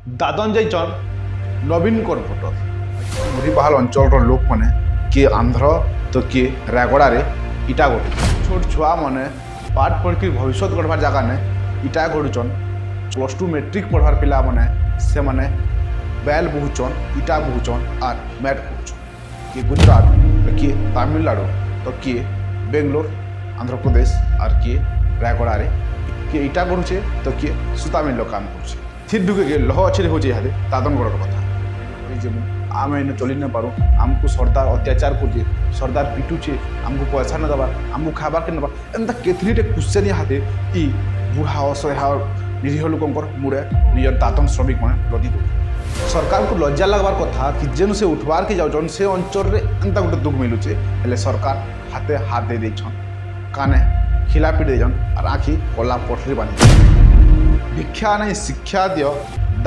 दादन जाइछन नवीन corporator मुरीबाहाल अंचल लोक मैंने किए आंध्र तो किए रायगड़े इटा गढ़ु छोट छुआ मैंने पाठ पढ़ के भविष्य गढ़वार जगह ने इटा गढ़ुचन +2 मैट्रिक पढ़वार पिला मैंने से मैंने बैल बोहुचन इटा बोहुचन और मैट बोहुचन किए गुजरात तो किए तमिलनाडु तो किए बेंगलोर आंध्र प्रदेश और किए रायगड़े किए इटा गढ़ुचे तो किए सूता मिल काम करुचे थिर ढुके लह अच्छे हो जाए दादनगढ़ कथा आम इन चली न पारू आमको सरदार अत्याचार कर सरदार पिटुचे आमको पैसा न दबार आमको खाबार के नबार एंता केतलीटे क्वेश्चन हाथे ई बुढ़ा असहाय निरीह लोकंर मुड़े निजर दातन श्रमिक मैंने लदी दे सरकार को लज्जा लगवार कथा कि जेन से उठवार के जाऊन से अंचल में एंता गोटे दुख मिलुचे हेले सरकार हाथे हाथ दे देछन काने खिला पिट देछन और आखि कला पटरी बांधि भिक्षा नहीं शिक्षा दियो